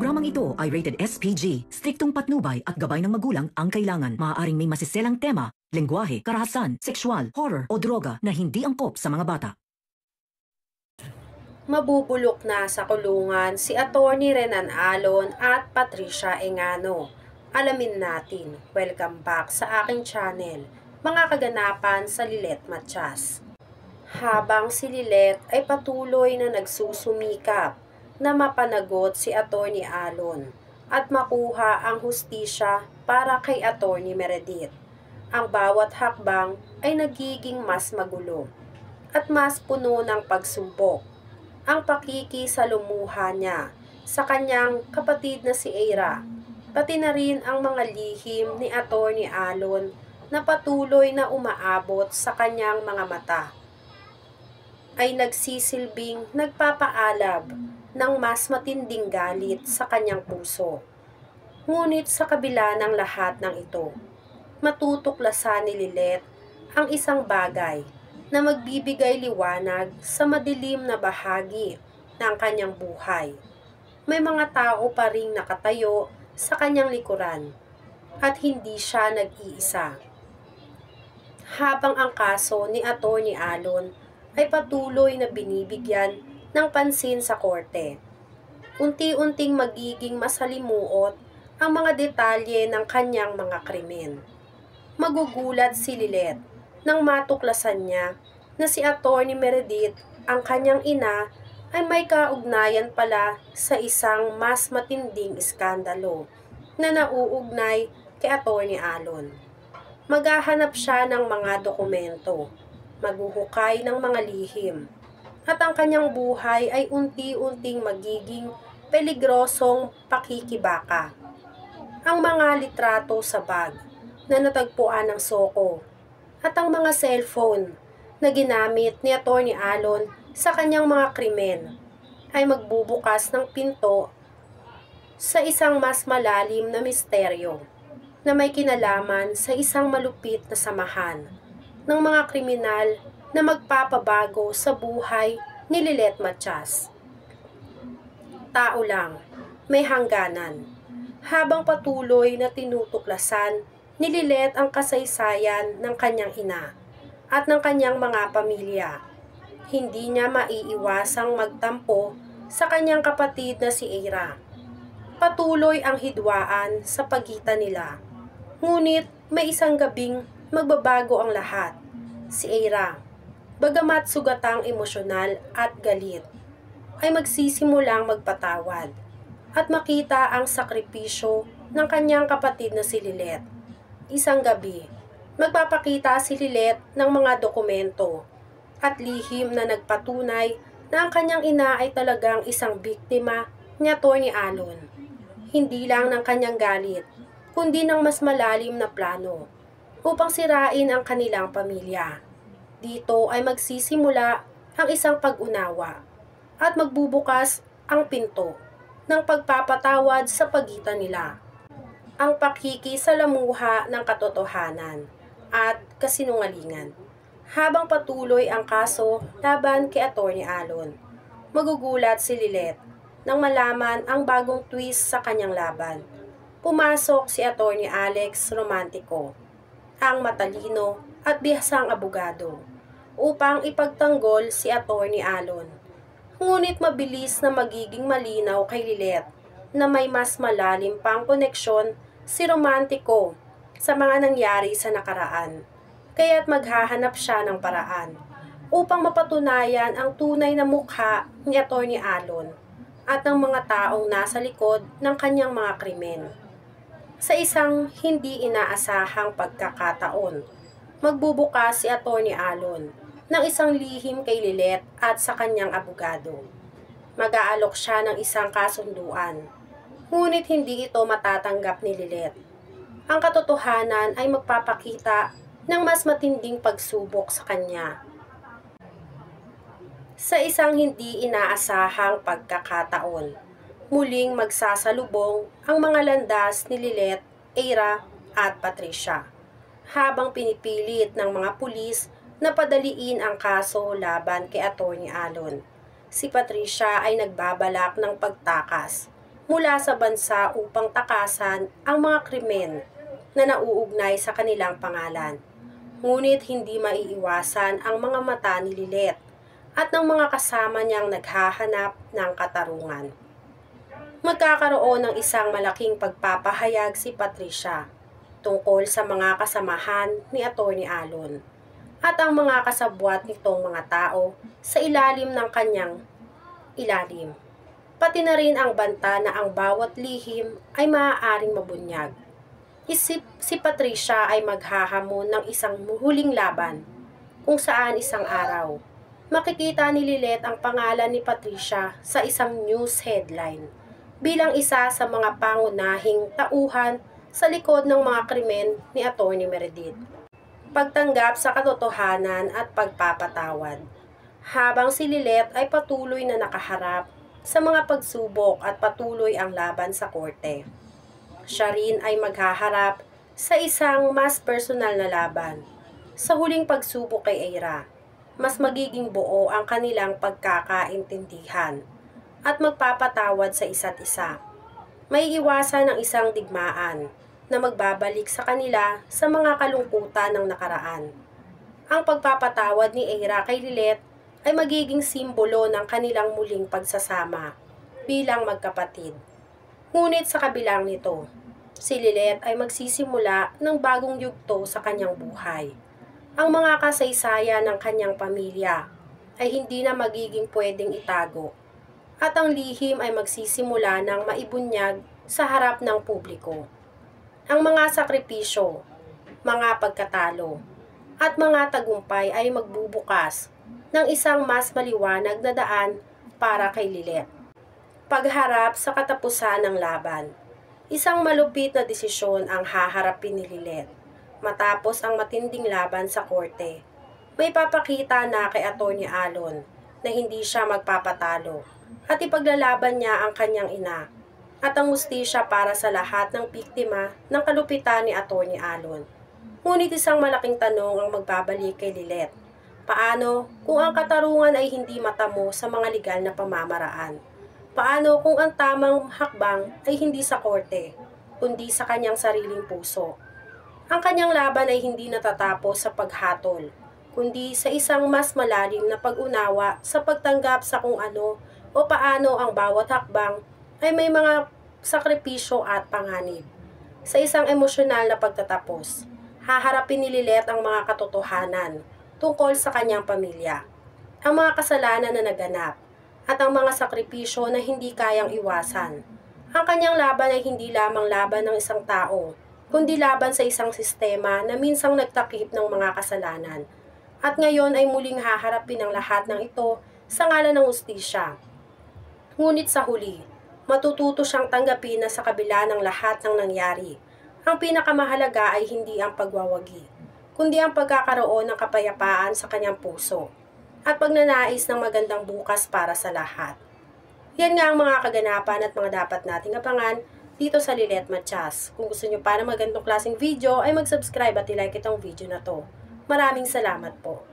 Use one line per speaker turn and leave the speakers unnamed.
Programang ito ay rated SPG. Striktong patnubay at gabay ng magulang ang kailangan. Maaaring may masiselang tema, lengguwahe, karahasan, sexual, horror o droga na hindi angkop sa mga bata.
Mabubulok na sa kulungan si Atty. Renan Alon at Patricia Engano. Alamin natin. Welcome back sa aking channel, mga kaganapan sa Lilet Matias. Habang si Lilet ay patuloy na nagsusumikap na mapanagot si Atty. Alon at makuha ang hustisya para kay Atty. Meredith, ang bawat hakbang ay nagiging mas magulo at mas puno ng pagsubok. Ang pakikisalumuha niya sa kanyang kapatid na si Eira, pati na rin ang mga lihim ni Atty. Alon na patuloy na umaabot sa kanyang mga mata, ay nagsisilbing nagpapaalab ng mas matinding galit sa kanyang puso. Ngunit sa kabila ng lahat ng ito, matutuklasan ni Lilet ang isang bagay na magbibigay liwanag sa madilim na bahagi ng kanyang buhay. May mga tao pa ring nakatayo sa kanyang likuran at hindi siya nag-iisa. Habang ang kaso ni Atty. Alon ay patuloy na binibigyan ng pansin sa korte, unti-unting magiging masalimuot ang mga detalye ng kanyang mga krimen. Magugulat si Lilet nang matuklasan niya na si Atty. Meredith, ang kanyang ina, ay may kaugnayan pala sa isang mas matinding iskandalo na nauugnay kay Atty. Alon. Maghahanap siya ng mga dokumento, maghuhukay ng mga lihim, at ang kanyang buhay ay unti-unting magiging peligrosong pakikibaka. Ang mga litrato sa bag na natagpuan ng Soko at ang mga cellphone na ginamit ni Atty. Alon sa kanyang mga krimen ay magbubukas ng pinto sa isang mas malalim na misteryo na may kinalaman sa isang malupit na samahan ng mga kriminal na magpapabago sa buhay ni Lilet Matias. Tao lang, may hangganan. Habang patuloy na tinutuklasan ni Lilet ang kasaysayan ng kanyang ina at ng kanyang mga pamilya, hindi niya maiiwasang magtampo sa kanyang kapatid na si Eira. Patuloy ang hidwaan sa pagitan nila. Ngunit may isang gabing magbabago ang lahat. Si Eira, bagamat sugatang emosyonal at galit, ay magsisimulang magpatawad at makita ang sakripisyo ng kanyang kapatid na si Lilet. Isang gabi, magpapakita si Lilet ng mga dokumento at lihim na nagpatunay na ang kanyang ina ay talagang isang biktima ni Atty. Alon. Hindi lang ng kanyang galit, kundi ng mas malalim na plano upang sirain ang kanilang pamilya. Dito ay magsisimula ang isang pag-unawa at magbubukas ang pinto ng pagpapatawad sa pagitan nila. Ang pakikisalamuha ng katotohanan at kasinungalingan. Habang patuloy ang kaso laban kay Atty. Alon, magugulat si Lilet nang malaman ang bagong twist sa kanyang laban. Pumasok si Atty. Alex Romantico, ang matalino at bihasang abogado, upang ipagtanggol si Atty. Alon. Ngunit mabilis na magiging malinaw kay Lilet na may mas malalim pang koneksyon si Romantico sa mga nangyari sa nakaraan, kaya't maghahanap siya ng paraan upang mapatunayan ang tunay na mukha ni Atty. Alon at ng mga taong nasa likod ng kanyang mga krimen. Sa isang hindi inaasahang pagkakataon, magbubukas si Atty. Alon ng isang lihim kay Lilet at sa kanyang abogado. Mag-aalok siya ng isang kasunduan, ngunit hindi ito matatanggap ni Lilet. Ang katotohanan ay magpapakita ng mas matinding pagsubok sa kanya. Sa isang hindi inaasahang pagkakataon, muling magsasalubong ang mga landas ni Lilet, Eira at Patricia, habang pinipilit ng mga pulis na padaliin ang kaso laban kay Atty. Alon. Si Patricia ay nagbabalak ng pagtakas, mula sa bansa upang takasan ang mga krimen na nauugnay sa kanilang pangalan. Ngunit hindi maiiwasan ang mga mata ni Lilet at ng mga kasama niyang naghahanap ng katarungan. Magkakaroon ng isang malaking pagpapahayag si Patricia tungkol sa mga kasamahan ni Atty. Alon at ang mga kasabwat nitong mga tao sa ilalim ng kanyang ilalim. Pati na rin ang banta na ang bawat lihim ay maaaring mabunyag. Si Patricia ay maghahamon ng isang huling laban kung saan isang araw makikita ni Lilet ang pangalan ni Patricia sa isang news headline bilang isa sa mga pangunahing tauhan sa likod ng mga krimen ni Atty. Meredith. Pagtanggap sa katotohanan at pagpapatawad. Habang si Lilet ay patuloy na nakaharap sa mga pagsubok at patuloy ang laban sa korte, siya rin ay maghaharap sa isang mas personal na laban. Sa huling pagsubok kay Eira, mas magiging buo ang kanilang pagkakaintindihan at magpapatawad sa isa't isa. May iwasan ang isang digmaan na magbabalik sa kanila sa mga kalungkutan ng nakaraan. Ang pagpapatawad ni Eira kay Lilet ay magiging simbolo ng kanilang muling pagsasama bilang magkapatid. Ngunit sa kabilang nito, si Lilet ay magsisimula ng bagong yugto sa kanyang buhay. Ang mga kasaysayan ng kanyang pamilya ay hindi na magiging pwedeng itago at ang lihim ay magsisimula ng maibunyag sa harap ng publiko. Ang mga sakripisyo, mga pagkatalo, at mga tagumpay ay magbubukas ng isang mas maliwanag na daan para kay Lilet. Pagharap sa katapusan ng laban. Isang malupit na desisyon ang haharapin ni Lilet. Matapos ang matinding laban sa korte, may papakita na kay Atty. Alon na hindi siya magpapatalo at ipaglalaban niya ang kanyang ina at ang hustisya para sa lahat ng biktima ng kalupitan ni Atty. Alon. Ngunit isang malaking tanong ang magbabalik kay Lilet. Paano kung ang katarungan ay hindi matamo sa mga legal na pamamaraan? Paano kung ang tamang hakbang ay hindi sa korte, kundi sa kanyang sariling puso? Ang kanyang laban ay hindi natatapos sa paghatol, kundi sa isang mas malalim na pag-unawa sa pagtanggap sa kung ano o paano ang bawat hakbang ay may mga sakripisyo at panganib. Sa isang emosyonal na pagtatapos, haharapin ni Lilet ang mga katotohanan tungkol sa kanyang pamilya, ang mga kasalanan na naganap, at ang mga sakripisyo na hindi kayang iwasan. Ang kanyang laban ay hindi lamang laban ng isang tao, kundi laban sa isang sistema na minsang nagtakip ng mga kasalanan. At ngayon ay muling haharapin ang lahat ng ito sa ngalan ng hustisya. Ngunit sa huli, matututo siyang tanggapin na sa kabila ng lahat ng nangyari, ang pinakamahalaga ay hindi ang pagwawagi, kundi ang pagkakaroon ng kapayapaan sa kanyang puso at pagnanais ng magandang bukas para sa lahat. Yan nga ang mga kaganapan at mga dapat nating abangan dito sa Lilet Matias. Kung gusto nyo para magandang klaseng video ay mag-subscribe at i-like itong video na to. Maraming salamat po.